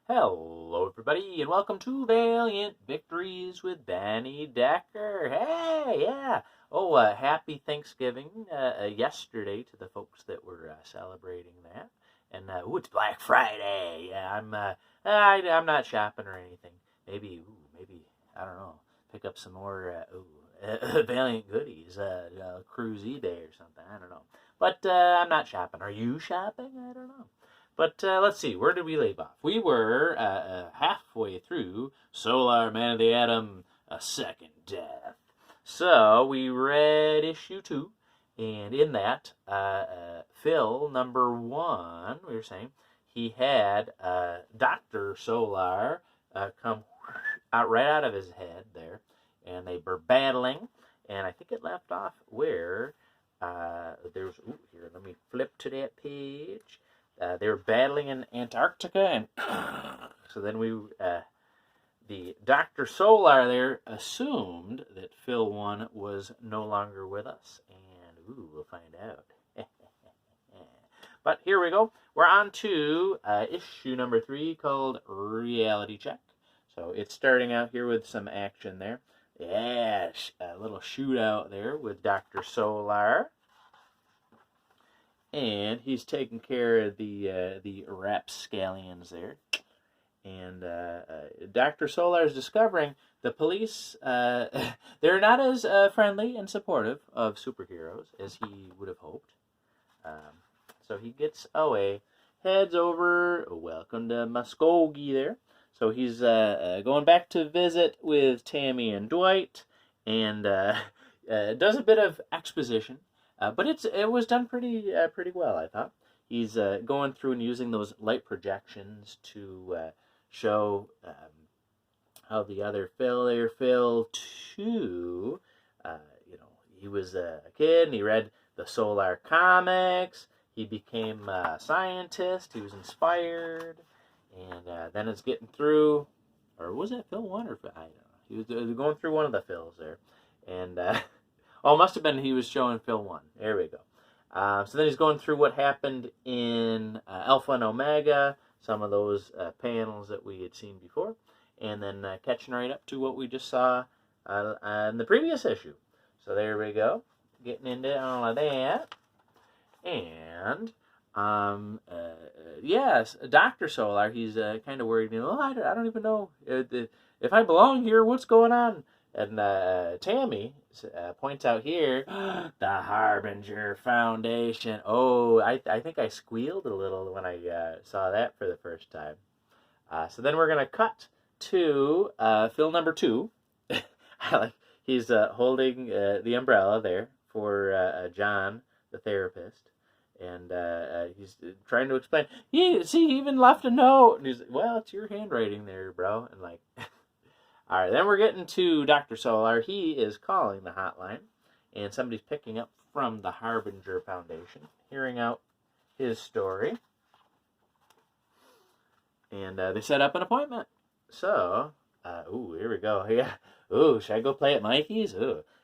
Hello, everybody, and welcome to Valiant Victories with Benny Decker. Hey, yeah. Oh, happy Thanksgiving yesterday to the folks that were celebrating that. And, it's Black Friday. Yeah, I'm not shopping or anything. Maybe, I don't know, pick up some more, Valiant goodies, cruise eBay or something. I don't know. But I'm not shopping. Are you shopping? I don't know. But let's see, where did we leave off? We were halfway through Solar Man of the Atom, A Second Death. So we read issue 2, and in that, Phil, number 1, we were saying, he had Dr. Solar come right out of his head there, and they were battling, and I think it left off where there's, here, let me flip to that page. They were battling in Antarctica, and so then the Dr. Solar there assumed that Phil 1 was no longer with us, and we'll find out. But here we go. We're on to issue number 3 called Reality Check. So it's starting out here with some action there. Yeah, a little shootout there with Dr. Solar. And he's taking care of the rapscallions there. And Dr. Solar is discovering the police, they're not as friendly and supportive of superheroes as he would have hoped. So he gets away, heads over, welcome to Muskogee there. So he's going back to visit with Tammy and Dwight, and does a bit of exposition. But it was done pretty well, I thought. He's going through and using those light projections to show how the other Phil 2, he was a kid and he read the Solar comics. He became a scientist. He was inspired, and then it's getting through, or was it Phil 1 or I don't know. He was going through one of the Phils there, and. Oh, it must have been he was showing Phil 1. There we go. So then he's going through what happened in Alpha and Omega, some of those panels that we had seen before, and then catching right up to what we just saw in the previous issue. So there we go, getting into all of that. And, yes, Dr. Solar, he's kind of worried, I don't even know if I belong here, what's going on? And Tammy points out here, the Harbinger Foundation. Oh, I think I squealed a little when I saw that for the first time. So then we're going to cut to Phil number 2. He's holding the umbrella there for John, the therapist. And he's trying to explain. He even left a note. And he's like, well, it's your handwriting there, bro. And like... All right, then we're getting to Dr. Solar. He is calling the hotline, and somebody's picking up from the Harbinger Foundation, hearing out his story. And they set up an appointment. So, here we go. Yeah. Should I go play at Mikey's?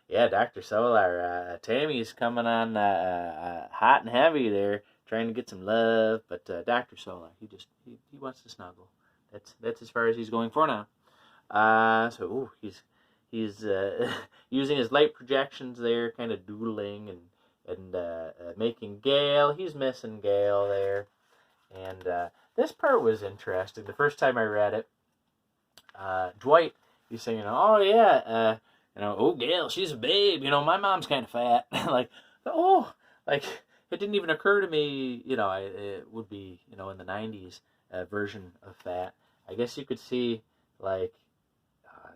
Yeah, Dr. Solar. Tammy's coming on hot and heavy there, trying to get some love. But Dr. Solar, he wants to snuggle. That's as far as he's going for now. So he's using his light projections there, kind of doodling and making Gale. He's missing Gale there, and this part was interesting. The first time I read it, Dwight, he's saying, "Oh yeah, Gale, she's a babe. My mom's kind of fat." Like it didn't even occur to me. It would be in the '90s version of fat. I guess you could see like.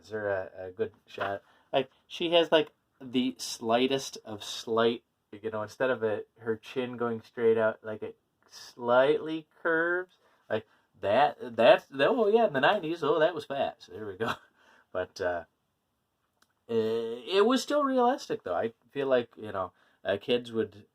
Is there a good shot? Like, she has, like, the slightest of slight, instead of her chin going straight out, like, it slightly curves. Like, in the 90s, that was fat. So there we go. But it was still realistic, though. I feel like, kids would,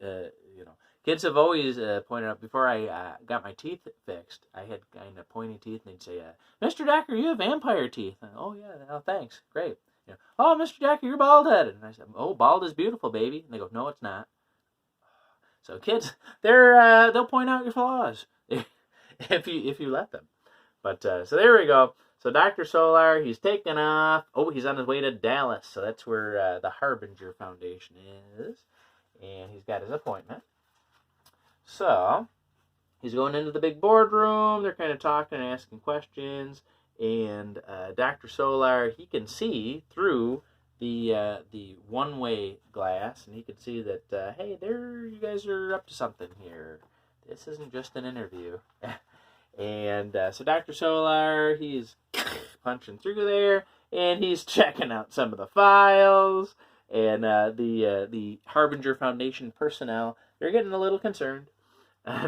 kids have always pointed out, before I got my teeth fixed, I had kind of pointy teeth, and they'd say, Mr. Decker, you have vampire teeth. And, oh, yeah, thanks, great. Oh, Mr. Decker, you're bald-headed. And I said, oh, bald is beautiful, baby. And they go, no, it's not. So kids, they'll point out your flaws if you let them. But so there we go. So Dr. Solar, he's taking off. Oh, he's on his way to Dallas. So that's where the Harbinger Foundation is. And he's got his appointment. So he's going into the big boardroom. They're kind of talking and asking questions. And Dr. Solar, he can see through the one-way glass, and he can see that, hey, there, you guys are up to something here. This isn't just an interview. And so Dr. Solar, he's punching through there, and he's checking out some of the files. And the Harbinger Foundation personnel, they're getting a little concerned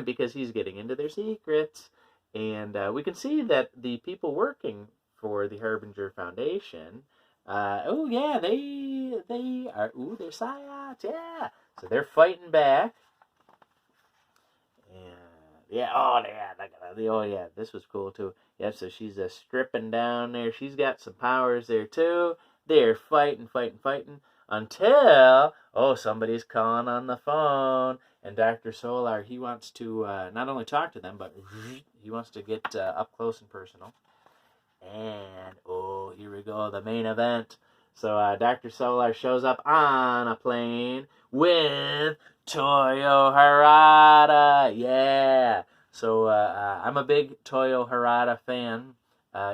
because he's getting into their secrets. And we can see that the people working for the Harbinger Foundation, they are, they're psyops, yeah. So they're fighting back. And this was cool too. Yeah, so she's stripping down there. She's got some powers there too. They're fighting until, somebody's calling on the phone. And Dr. Solar, he wants to not only talk to them, but he wants to get up close and personal. And, here we go, the main event. So Dr. Solar shows up on a plane with Toyo Harada. Yeah. So I'm a big Toyo Harada fan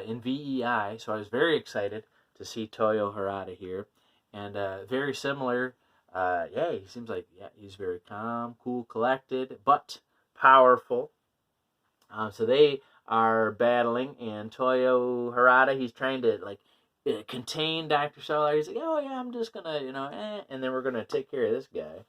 in VEI, so I was very excited to see Toyo Harada here. And very similar. He seems like he's very calm, cool, collected, but powerful. So they are battling, and Toyo Harada, he's trying to contain Dr. Solar. He's like, I'm just gonna, and then we're gonna take care of this guy.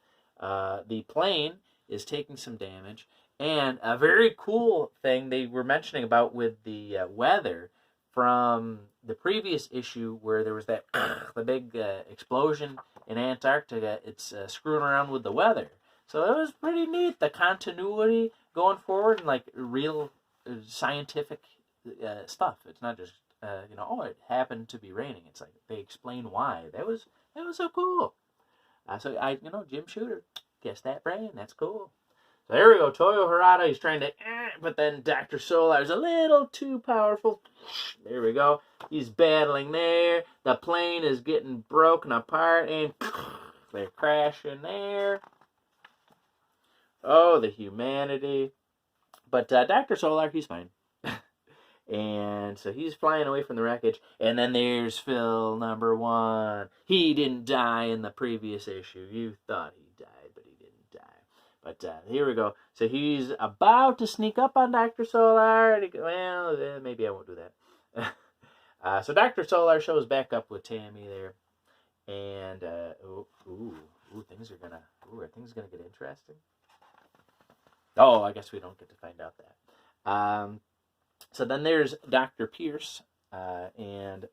The plane is taking some damage, and a very cool thing they were mentioning about with the weather from the previous issue where there was that the big explosion in Antarctica. It's screwing around with the weather, so it was pretty neat, the continuity going forward, and real scientific stuff. It's not just it happened to be raining. It's like they explain why. That was so cool. So Jim Shooter, guess that brain. That's cool. So there we go. Toyo Harada, he's trying to, but then Dr. Solar is a little too powerful. There we go. He's battling there. The plane is getting broken apart, and they're crashing there. Oh, the humanity. But Dr. Solar, he's fine. And so he's flying away from the wreckage. And then there's Phil number 1. He didn't die in the previous issue. You thought he died, but he didn't die. But here we go. So he's about to sneak up on Dr. Solar. And maybe I won't do that. So Dr. Solar shows back up with Tammy there. And, things are gonna get interesting. Oh, I guess we don't get to find out that. So then there's Dr. Pierce, and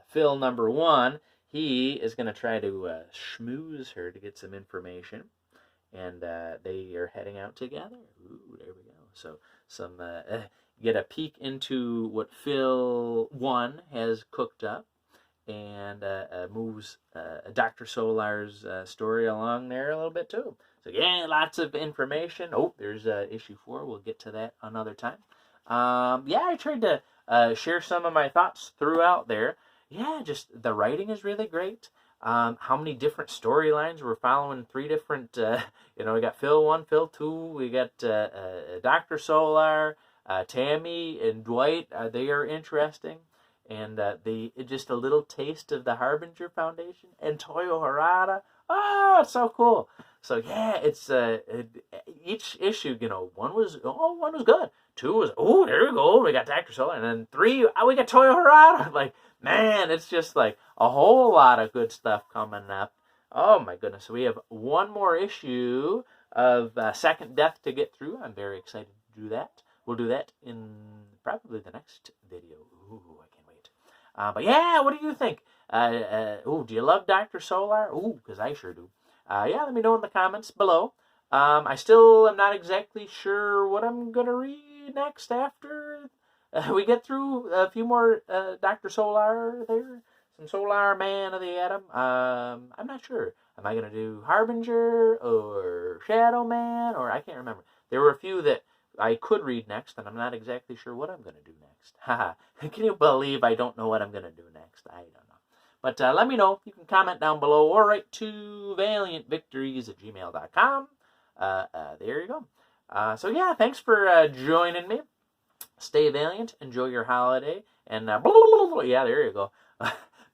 Phil number 1. He is going to try to schmooze her to get some information, and they are heading out together. Ooh, there we go. So get a peek into what Phil 1 has cooked up, and moves Dr. Solar's story along there a little bit too. So lots of information. Oh, there's issue 4. We'll get to that another time. I tried to share some of my thoughts throughout there. Just the writing is really great. How many different storylines we're following? 3 different. We got Phil 1, Phil 2. We got Dr. Solar, Tammy, and Dwight. They are interesting. And just a little taste of the Harbinger Foundation and Toyo Harada. Oh, it's so cool. So it's each issue. 1 was good. 2 was there we go. We got Dr. Solar, and then 3 we got Toyo Harada. Man, it's just a whole lot of good stuff coming up. Oh my goodness. So we have 1 more issue of Second Death to get through. I'm very excited to do that. We'll do that in probably the next video. Ooh, I can't wait. But what do you think? Do you love Dr. Solar? Because I sure do. Let me know in the comments below. I still am not exactly sure what I'm going to read next after we get through a few more Dr. Solar there. Some Solar Man of the Atom. I'm not sure. Am I going to do Harbinger or Shadow Man? Or I can't remember. There were a few that I could read next, and I'm not exactly sure what I'm going to do next. Haha. Can you believe I don't know what I'm going to do next? I don't know. But let me know. You can comment down below or write to valiantvictories@gmail.com. There you go. So yeah, thanks for joining me. Stay valiant. Enjoy your holiday. And yeah, there you go.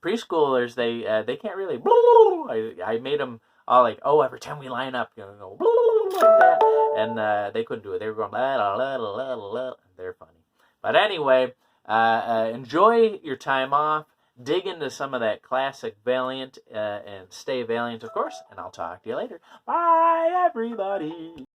Preschoolers, they can't really. I made them all like, oh, every time we line up, go like that, and they couldn't do it. They were going blah, blah, blah, blah, blah. They're funny. But anyway, enjoy your time off. Dig into some of that classic Valiant and stay valiant, of course. And I'll talk to you later. Bye, everybody.